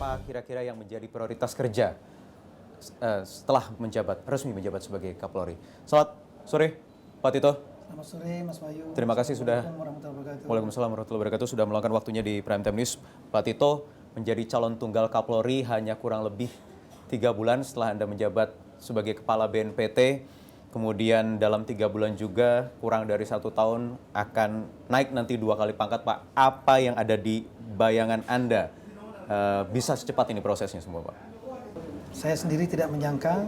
apa kira-kira yang menjadi prioritas kerja setelah resmi menjabat sebagai Kapolri? Selamat sore, Pak Tito. Selamat sore, Mas Bayu. Terima kasih sudah. Waalaikumsalam warahmatullahi wabarakatuh sudah meluangkan waktunya di Prime Time News. Pak Tito menjadi calon tunggal Kapolri hanya kurang lebih 3 bulan setelah Anda menjabat sebagai Kepala BNPT. Kemudian dalam 3 bulan juga kurang dari 1 tahun akan naik nanti 2 kali pangkat, Pak. Apa yang ada di bayangan Anda bisa secepat ini prosesnya semua, Pak? Saya sendiri tidak menyangka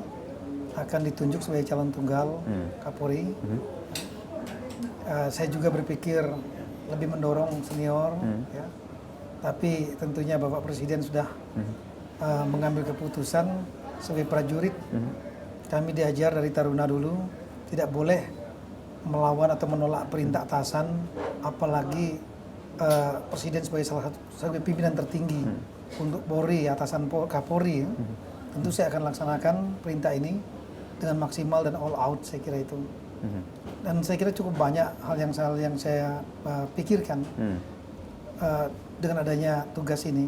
akan ditunjuk sebagai calon tunggal Kapolri. Saya juga berpikir lebih mendorong senior, ya. Tapi tentunya Bapak Presiden sudah mengambil keputusan sebagai prajurit. Kami diajar dari Taruna dulu, tidak boleh melawan atau menolak perintah atasan, apalagi Presiden sebagai pimpinan tertinggi untuk Polri, atasan Kapolri. Tentu saya akan laksanakan perintah ini dengan maksimal dan all out, saya kira itu. Dan saya kira cukup banyak hal yang saya pikirkan dengan adanya tugas ini.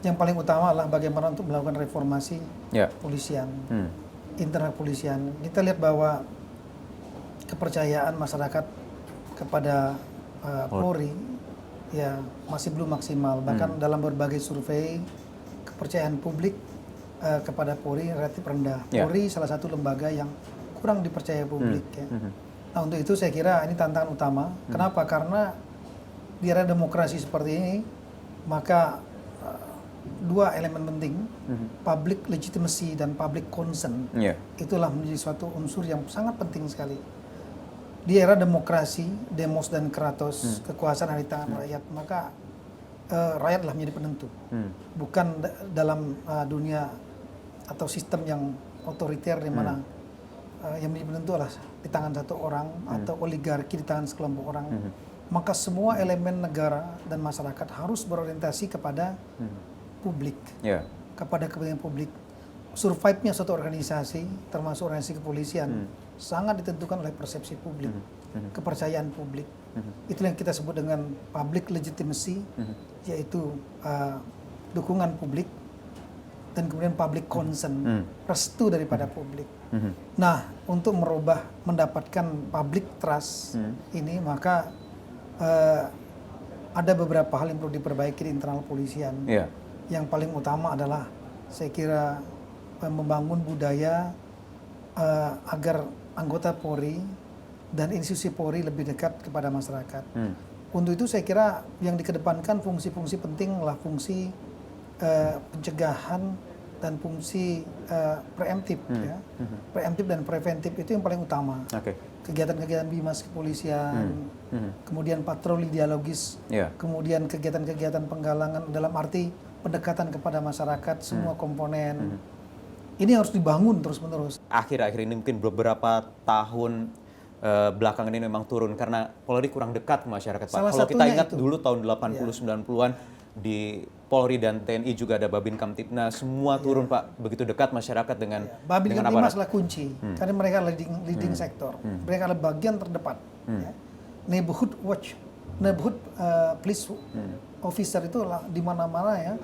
Yang paling utama adalah bagaimana untuk melakukan reformasi polisian. Internal polisian, kita lihat bahwa kepercayaan masyarakat kepada Polri ya masih belum maksimal. Bahkan dalam berbagai survei kepercayaan publik kepada Polri relatif rendah. Polri salah satu lembaga yang kurang dipercaya publik. Ya. Nah, untuk itu saya kira ini tantangan utama. Kenapa? Karena di era demokrasi seperti ini, maka dua elemen penting, public legitimacy dan public concern, itulah menjadi suatu unsur yang sangat penting sekali. Di era demokrasi, demos dan kratos, kekuasaan ada di tangan rakyat, maka rakyatlah menjadi penentu. Bukan dalam dunia atau sistem yang otoriter di mana yang menjadi penentu adalah di tangan satu orang atau oligarki di tangan sekelompok orang. Maka semua elemen negara dan masyarakat harus berorientasi kepada publik, kepada kepentingan publik. Survive-nya suatu organisasi, termasuk organisasi kepolisian, sangat ditentukan oleh persepsi publik, kepercayaan publik. Itulah yang kita sebut dengan public legitimacy, yaitu dukungan publik, dan kemudian public concern, restu daripada publik. Nah, untuk mendapatkan public trust ini, maka ada beberapa hal yang perlu diperbaiki di internal polisian. Yang paling utama adalah saya kira membangun budaya agar anggota Polri dan institusi Polri lebih dekat kepada masyarakat. Untuk itu saya kira yang dikedepankan fungsi-fungsi penting adalah fungsi pencegahan dan fungsi preemptif, ya. Preemptif dan preventif itu yang paling utama. Kegiatan-kegiatan bimas kepolisian, kemudian patroli dialogis, kemudian kegiatan-kegiatan penggalangan dalam arti pendekatan kepada masyarakat, semua komponen. Ini harus dibangun terus-menerus. Akhir-akhir ini mungkin beberapa tahun belakangan ini memang turun karena Polri kurang dekat ke masyarakat, Pak. Kalau kita ingat dulu tahun 80-90-an di Polri dan TNI juga ada Babin Kamtipnas, semua turun, Pak, begitu dekat masyarakat dengan Babin Kamtipnas adalah kunci, karena mereka leading sektor, mereka adalah bagian terdepan. Neighborhood watch, neighborhood police officer itu di mana-mana, ya.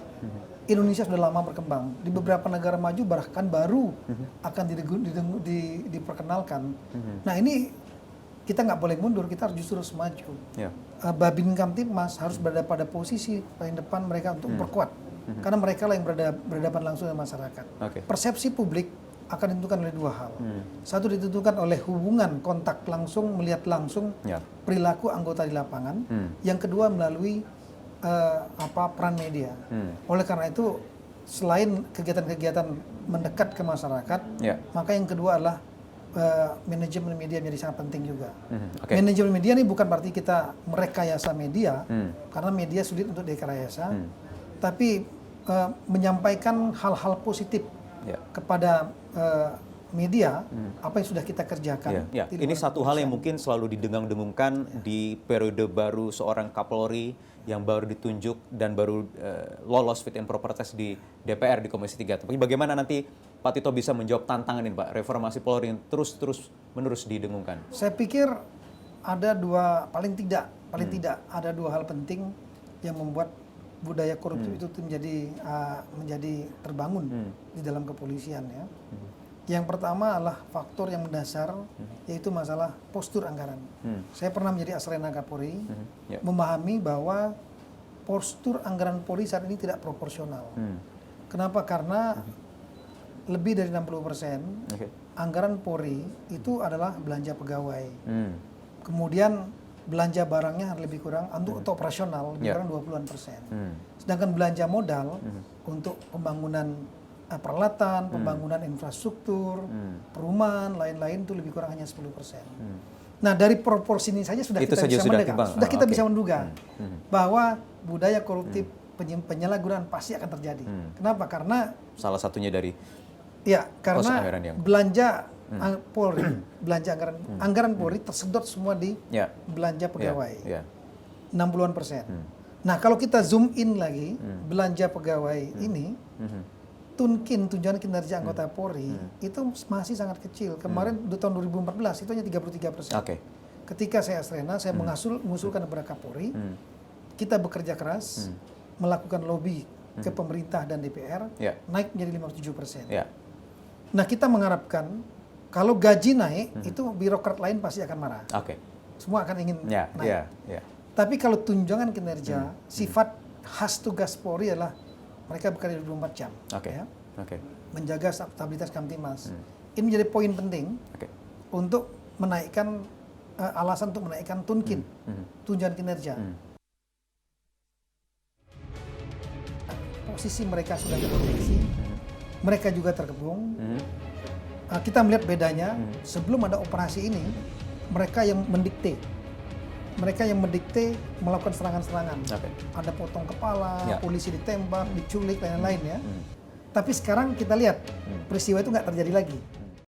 Indonesia sudah lama berkembang. Di beberapa negara maju bahkan baru akan diperkenalkan. Nah, ini kita nggak boleh mundur, kita harus justru harus maju. Babin Kamtipmas harus berada pada posisi paling depan mereka untuk memperkuat. Karena mereka lah yang berhadapan langsung dengan masyarakat. Persepsi publik akan ditentukan oleh dua hal. Satu ditentukan oleh hubungan kontak langsung, melihat langsung perilaku anggota di lapangan. Yang kedua melalui peran media. Oleh karena itu, selain kegiatan-kegiatan mendekat ke masyarakat, maka yang kedua adalah manajemen media menjadi sangat penting juga. Manajemen media ini bukan berarti kita merekayasa media, karena media sulit untuk direkayasa, tapi menyampaikan hal-hal positif kepada media, apa yang sudah kita kerjakan. Ini satu hal yang mungkin selalu didengung-dengungkan di periode baru seorang Kapolri yang baru ditunjuk dan baru lolos fit and proper test di DPR di Komisi 3. Tapi bagaimana nanti Pak Tito bisa menjawab tantangan ini, Pak, reformasi Polri yang terus-menerus didengungkan? Saya pikir ada paling tidak ada dua hal penting yang membuat budaya korupsi itu menjadi terbangun di dalam kepolisian ya. Yang pertama adalah faktor yang mendasar, yaitu masalah postur anggaran. Saya pernah menjadi Asrena Kapolri, memahami bahwa postur anggaran Polri saat ini tidak proporsional. Kenapa? Karena lebih dari 60% anggaran Polri itu adalah belanja pegawai. Kemudian belanja barangnya lebih kurang, untuk operasional lebih kurang 20-an%. Sedangkan belanja modal untuk pembangunan peralatan, pembangunan infrastruktur, perumahan, lain-lain itu lebih kurang hanya 10%. Nah, dari proporsi ini saja sudah kita bisa menduga, bisa menduga bahwa budaya koruptif penyalahgunaan pasti akan terjadi. Kenapa? Karena salah satunya dari karena belanja Polri, belanja anggaran Polri tersedot semua di belanja pegawai, 60-an%. Nah, kalau kita zoom in lagi, belanja pegawai ini, tunjangan kinerja anggota Polri itu masih sangat kecil. Kemarin di tahun 2014 itu hanya 33%. Ketika saya Asrena, saya mengusulkan kepada Kapolri, kita bekerja keras, melakukan lobby ke pemerintah dan DPR, naik menjadi 57%. Nah, kita mengharapkan kalau gaji naik, itu birokrat lain pasti akan marah. Semua akan ingin naik. Tapi kalau tunjangan kinerja, sifat khas tugas Polri adalah mereka bekerja 24 jam. Menjaga stabilitas Kamtimas. Ini menjadi poin penting untuk menaikkan, alasan untuk menaikkan tunjangan kinerja. Posisi mereka sudah terproteksi, mereka juga terkepung. Kita melihat bedanya, sebelum ada operasi ini, mereka yang mendikte. Mereka yang mendikte melakukan serangan-serangan. Ada potong kepala, polisi ditembak, diculik, dan lain-lain ya. Tapi sekarang kita lihat, peristiwa itu nggak terjadi lagi.